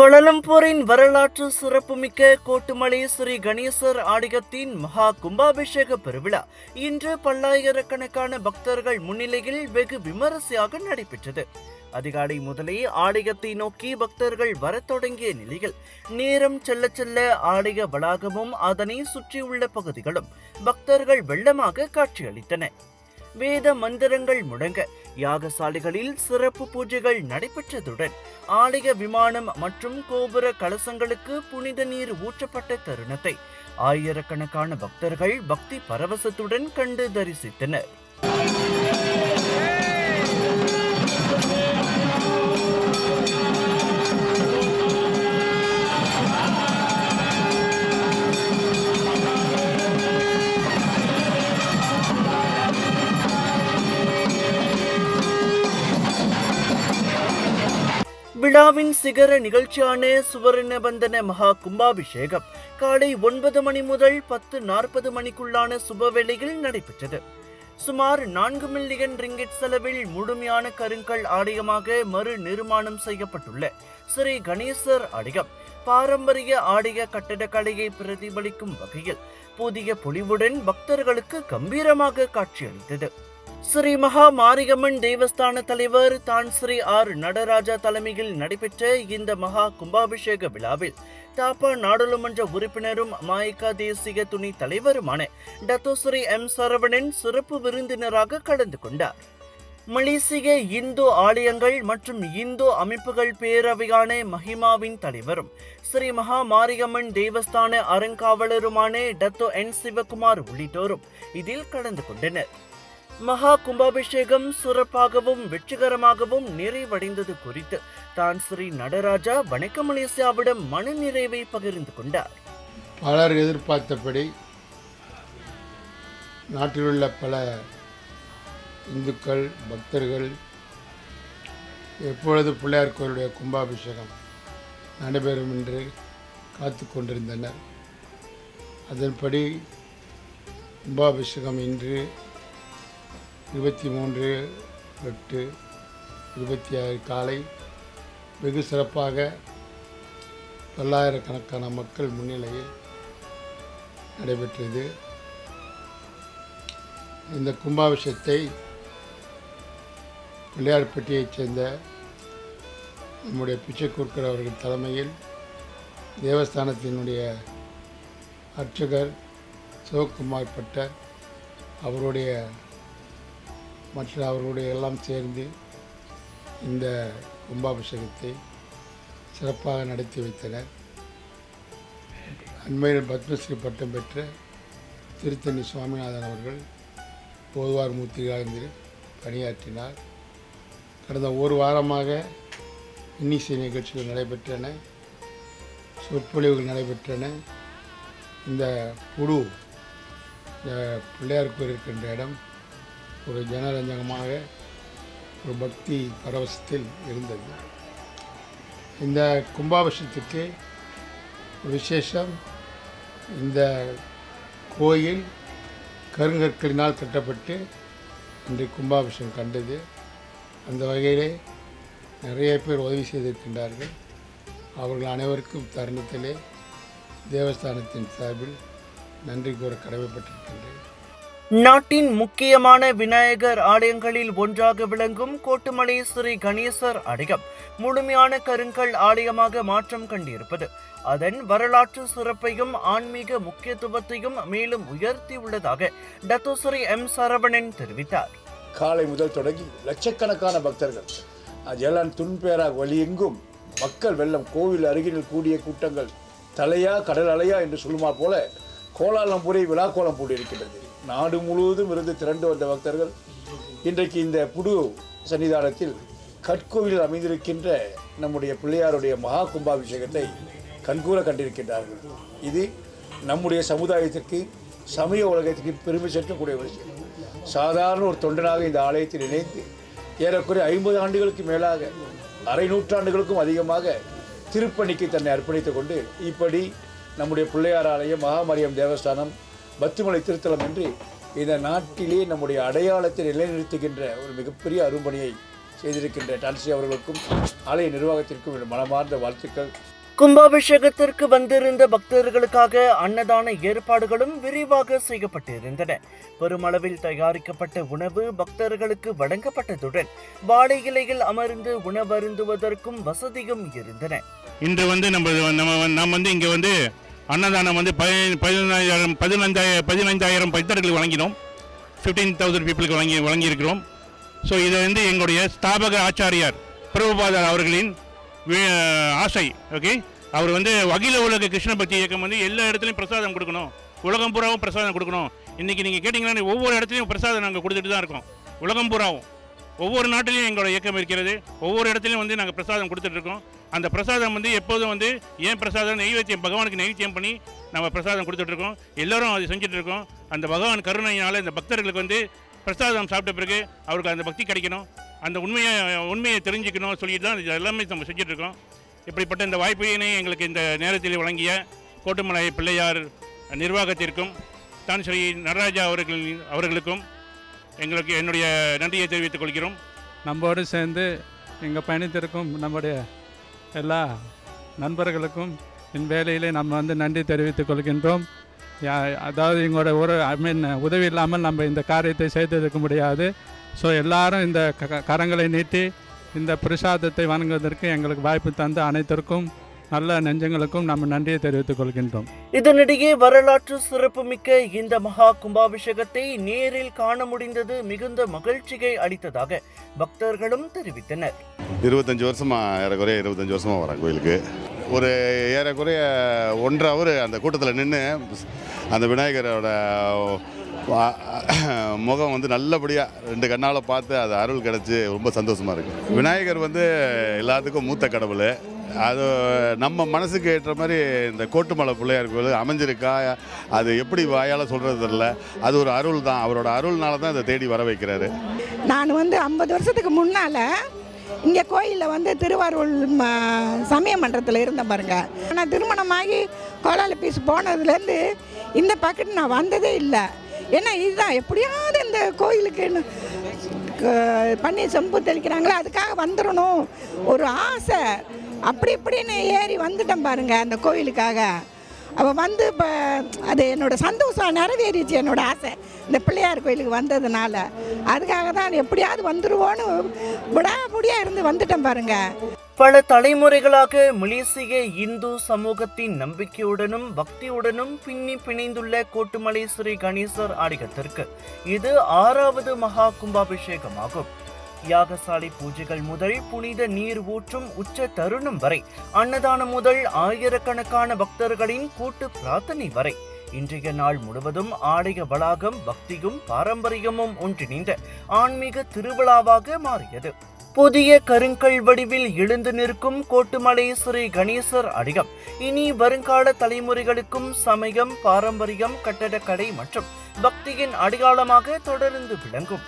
கோலாலம்பூரின் வரலாற்று சிறப்புமிக்க கோட்டுமலை ஸ்ரீ கணேசர் ஆலயத்தின் மகா கும்பாபிஷேக பெருவிழா இன்று பல்லாயிரக்கணக்கான பக்தர்கள் முன்னிலையில் வெகு விமரிசையாக நடைபெற்றது. அதிகாலை முதலே ஆலயத்தை நோக்கி பக்தர்கள் வரத் தொடங்கிய நிலையில் நேரம் செல்ல செல்ல ஆலய வளாகமும் அதனை சுற்றியுள்ள பகுதிகளும் பக்தர்கள் வெள்ளமாக காட்சியளித்தன. வேத மந்திரங்கள் முழங்க யாகசாலைகளில் சிறப்பு பூஜைகள் நடைபெற்றதுடன் ஆலய விமானம் மற்றும் கோபுர கலசங்களுக்கு புனித நீர் ஊற்றப்பட்ட தருணத்தை ஆயிரக்கணக்கான பக்தர்கள் பக்தி பரவசத்துடன் கண்டு தரிசித்தனர். விழாவின் சிகர நிகழ்ச்சியான சுவர்ணபந்தன மகா கும்பாபிஷேகம் காலை 9 மணி முதல் 10:40 மணிக்குள்ளான சுபவேளையில் நடைபெற்றது. சுமார் 4 மில்லியன் ரிங்கிட் செலவில் முழுமையான கருங்கல் ஆலயமாக மறு நிர்மாணம் செய்யப்பட்டுள்ள ஸ்ரீ கணேசர் ஆலயம் பாரம்பரிய ஆலய கட்டடக்கலையை பிரதிபலிக்கும் வகையில் புதிய பொலிவுடன் பக்தர்களுக்கு கம்பீரமாக காட்சியளித்தது. ஸ்ரீ மகா மாரியம்மன் தேவஸ்தான தலைவர் தான் ஸ்ரீ ஆர் நடராஜா தலைமையில் நடைபெற்ற இந்த மகா கும்பாபிஷேக விழாவில் தாப்பா நாடாளுமன்ற உறுப்பினரும் மாய்கா தேசிய துணை தலைவருமான டத்தோ ஸ்ரீ எம் சரவணன் சிறப்பு விருந்தினராக கலந்து கொண்டார். மலேசிய இந்து ஆலயங்கள் மற்றும் இந்து அமைப்புகள் பேரவையான மஹிமாவின் தலைவரும் ஸ்ரீ மகா மாரியம்மன் தேவஸ்தான அறங்காவலருமான டத்தோ என் சிவகுமார் உள்ளிட்டோரும் இதில் கலந்து கொண்டனர். மகா கும்பாபிஷேகம் சிறப்பாகவும் வெற்றிகரமாகவும் நிறைவடைந்தது குறித்து தான் ஸ்ரீ நடராஜா வணக்க மலேசியாவிடம் மன நிறைவை பகிர்ந்து கொண்டார். பலர் எதிர்பார்த்தபடி நாட்டில் உள்ள பல இந்துக்கள் பக்தர்கள் எப்பொழுது பிள்ளையார் கோயிலுடைய கும்பாபிஷேகம் நடைபெறும் என்று காத்து கொண்டிருந்தனர். அதன்படி கும்பாபிஷேகம் இன்று 23/8/26 காலை வெகு சிறப்பாக பல்லாயிரக்கணக்கான மக்கள் முன்னிலையில் நடைபெற்றது. இந்த கும்பாபிஷேகத்தை பிள்ளையார்பட்டியைச் சேர்ந்த நம்முடைய பிச்சைக்கூர்க்கர் அவர்கள் தலைமையில் தேவஸ்தானத்தினுடைய அர்ச்சகர் சிவகுமார் பட்டர் அவர்களுடைய எல்லாம் சேர்ந்து இந்த கும்பாபிஷேகத்தை சிறப்பாக நடத்தி வைத்தனர். அண்மையில் பத்மஸ்ரீ பட்டம் பெற்ற திருத்தணி சுவாமிநாதன் அவர்கள் போதுவார் மூர்த்தியாக பணியாற்றினார். கடந்த ஒரு வாரமாக இன்னிசை நிகழ்ச்சிகள் நடைபெற்றன, சொற்பொழிவுகள் நடைபெற்றன. இந்த பிள்ளையார் கோயில் இருக்கின்ற இடம் ஒரு ஜனரஞ்சகமாக ஒரு பக்தி பரவசத்தில் இருந்தது. இந்த கும்பாபிஷேகத்துக்கு விசேஷம், இந்த கோயில் கருங்கற்களினால் கட்டப்பட்டு இன்று கும்பாபிஷேகம் கண்டது. அந்த வகையிலே நிறைய பேர் உதவி செய்திருக்கின்றார்கள். அவர்கள் அனைவருக்கும் தருணத்திலே தேவஸ்தானத்தின் சார்பில் நன்றி கூற கடமைப்பட்டிருக்கின்றேன். நாட்டின் முக்கியமான விநாயகர் ஆலயங்களில் ஒன்றாக விளங்கும் கோட்டுமலை ஸ்ரீ கணேசர் ஆலயம் முழுமையான கருங்கல் ஆலயமாக மாற்றம் கண்டிருப்பது அதன் வரலாற்று சிறப்பையும் ஆன்மீக முக்கியத்துவத்தையும் மேலும் உயர்த்தியுள்ளதாக டத்தோ ஸ்ரீ எம் சரவணன் தெரிவித்தார். காலை முதல் தொடங்கி லட்சக்கணக்கான பக்தர்கள் ஜெலான் துன்பேரா வழியெங்கும் மக்கள் வெள்ளம், கோவில் அருகில் கூடிய கூட்டங்கள் தலையா கடல் அலையா என்று சொல்லுமா போல கோலாலம்பூரை விழாக்கோலம் போட்டிருக்கின்றது. நாடு முழுவதும் இருந்து திரண்டு வந்த பக்தர்கள் இன்றைக்கு இந்த புது சன்னிதானத்தில் கற்கோவிலில் அமைந்திருக்கின்ற நம்முடைய பிள்ளையாருடைய மகா கும்பாபிஷேகத்தை கண்கூர கண்டிருக்கின்றார்கள். இது நம்முடைய சமுதாயத்திற்கு, சமய உலகத்திற்கு பெருமை சேர்க்கக்கூடிய ஒரு விஷயம். சாதாரண ஒரு தொண்டனாக இந்த ஆலயத்தில் இணைந்து ஏறக்குறைய 50 ஆண்டுகளுக்கு மேலாக, அரை நூற்றாண்டுகளுக்கும் அதிகமாக திருப்பணிக்கு தன்னை அர்ப்பணித்துக் கொண்டு இப்படி நம்முடைய பிள்ளையார் ஆலயம், மகாமாரியம் தேவஸ்தானம், பத்துமலை திருத்தலம் என்று இந்த நாட்டிலே நம்முடைய அடையாளத்தை நிலைநிறுத்துகின்ற ஒரு மிகப்பெரிய அரும்பணியை செய்திருக்கின்ற டான்சி அவர்களுக்கும் ஆலய நிர்வாகத்திற்கும் மனமார்ந்த வாழ்த்துக்கள். கும்பாபிஷேகத்திற்கு வந்திருந்த பக்தர்களுக்காக அன்னதான ஏற்பாடுகளும் விரிவாக செய்யப்பட்டிருந்தன. பெருமளவில் தயாரிக்கப்பட்ட உணவு பக்தர்களுக்கு வழங்கப்பட்டதுடன் வாழை இலையில் அமர்ந்து உணவருந்துவதற்கும் வசதியும் இருந்தன. இன்று நம்ம இங்கே அன்னதானம் 15,000 பக்தர்களுக்கு வழங்கினோம். 15,000 பீப்புளுக்கு வழங்கியிருக்கிறோம். ஸோ இதை எங்களுடைய ஸ்தாபக ஆச்சாரியார் பிரபுபாதர் அவர்களின் ஆசை. ஓகே, அவர் அகில உலக கிருஷ்ண பக்தி இயக்கம் எல்லா இடத்துலையும் பிரசாதம் கொடுக்கணும், உலகம் பூராவும் பிரசாதம் கொடுக்கணும். இன்றைக்கி நீங்கள் கேட்டிங்கன்னா ஒவ்வொரு இடத்துலையும் பிரசாதம் நாங்கள் கொடுத்துட்டு தான் இருக்கோம். உலகம் பூராவும் ஒவ்வொரு நாட்டிலையும் எங்களோட இயக்கம் இருக்கிறது. ஒவ்வொரு இடத்துலையும் நாங்கள் பிரசாதம் கொடுத்துட்ருக்கோம். அந்த பிரசாதம் எப்போதும் ஏன் பிரசாதம் நெய்வேத்தியம், பகவானுக்கு நெய்வேத்தியம் பண்ணி நம்ம பிரசாதம் கொடுத்துட்ருக்கோம். எல்லோரும் அதை செஞ்சுட்ருக்கோம். அந்த பகவான் கருணையினால் இந்த பக்தர்களுக்கு பிரசாதம் சாப்பிட்ட பிறகு அவருக்கு அந்த பக்தி கிடைக்கணும், அந்த உண்மையை தெரிஞ்சுக்கணும் சொல்லிட்டு தான் இது எல்லாமே நம்ம செஞ்சிட்ருக்கோம். இப்படிப்பட்ட இந்த வாய்ப்பினை எங்களுக்கு இந்த நேரத்தில் வழங்கிய கோட்டுமலை பிள்ளையார் நிர்வாகத்திற்கும் தான் ஸ்ரீ நடராஜா அவர்களுக்கும் என்னுடைய நன்றியை தெரிவித்துக் கொள்கிறோம். நம்மோடு சேர்ந்து இங்கே பயணித்திருக்கும் நம்முடைய எல்லா நண்பர்களுக்கும் இந்த வேலையிலே நம்ம நன்றி தெரிவித்துக் கொள்கின்றோம். அதாவது எங்களோட உதவி இல்லாமல் நம்ம இந்த காரியத்தை செய்திருக்க முடியாது. ஸோ எல்லாரும் இந்த கரங்களை நீட்டி இந்த பிரசாதத்தை வணங்குவதற்கு எங்களுக்கு வாய்ப்பு தந்த அனைத்திற்கும் நல்ல நெஞ்சங்களுக்கும் நம்ம நன்றியை தெரிவித்துக் கொள்கின்றோம். இதனிடையே வரலாற்று சிறப்புமிக்க இந்த மகா கும்பாபிஷேகத்தை நேரில் காண முடிந்தது மிகுந்த மகிழ்ச்சியை அளித்ததாக பக்தர்களும் தெரிவித்தனர். 25 வருஷமாக வரேன் கோயிலுக்கு. ஒரு ஏறக்குறைய 1.5 ஹவர் அந்த கூட்டத்தில் நின்று அந்த விநாயகரோட முகம் நல்லபடியாக 2 கண்ணால் பார்த்து அது அருள் கிடச்சி ரொம்ப சந்தோஷமாக இருக்குது. விநாயகர் எல்லாத்துக்கும் மூத்த கடவுள். அது நம்ம மனசுக்கு ஏற்ற மாதிரி இந்த கோட்டுமலை பிள்ளையார் கோயில் அமைஞ்சிருக்கா, அது எப்படி வாயால் சொல்கிறது தெரியல. அது ஒரு அருள் தான், அவரோட அருள்னால தான் இதை தேடி வர வைக்கிறாரு. நான் 50 வருஷத்துக்கு முன்னால் இங்கே கோயிலில் திருவாரூர் சமய மன்றத்தில் இருந்தேன் பாருங்க. நான் திருமணமாகி கோலால பீஸ் போனதுலேருந்து இந்த பக்கத்து நான் வந்ததே இல்லை. ஏன்னா இதுதான் எப்படியாவது இந்த கோயிலுக்கு பண்ணி செம்பு தெளிக்கிறாங்களோ அதுக்காக வந்துடணும் ஒரு ஆசை. அப்படி இப்படின்னு ஏறி வந்துட்டேன் பாருங்க அந்த கோயிலுக்காக. அவள் இப்போ அது என்னோட சந்தோஷம் நிறைவேறிச்சு, என்னோட ஆசை இந்த பிள்ளையார் கோயிலுக்கு வந்ததுனால. அதுக்காக தான் எப்படியாவது வந்துடுவோன்னு விடாமுடியாக இருந்து வந்துட்டேன் பாருங்க. பல தலைமுறைகளாக மலேசிய இந்து சமூகத்தின் நம்பிக்கையுடனும் பக்தியுடனும் பிணைந்துள்ள கோட்டுமலை ஸ்ரீ கணேசர் ஆலயத்திற்கு இது 6வது மகா கும்பாபிஷேகமாகும். யாகசாலை பூஜைகள் முதல் புனித நீர் ஊற்றும் உச்ச தருணம் வரை, அன்னதானம் முதல் ஆயிரக்கணக்கான பக்தர்களின் கூட்டு பிரார்த்தனை வரை, இன்றைய நாள் முழுவதும் ஆலய வளாகம் பக்தியும் பாரம்பரியமும் ஒன்றிணைந்த ஆன்மீக திருவிழாவாக மாறியது. புதிய கருங்கல் வடிவில் எழுந்து நிற்கும் கோட்டுமலை ஸ்ரீ கணேசர் ஆலயம் இனி வருங்கால தலைமுறைகளுக்கும் சமயம், பாரம்பரியம், கட்டடக்கலை மற்றும் பக்தியின் அடையாளமாக தொடர்ந்து விளங்கும்.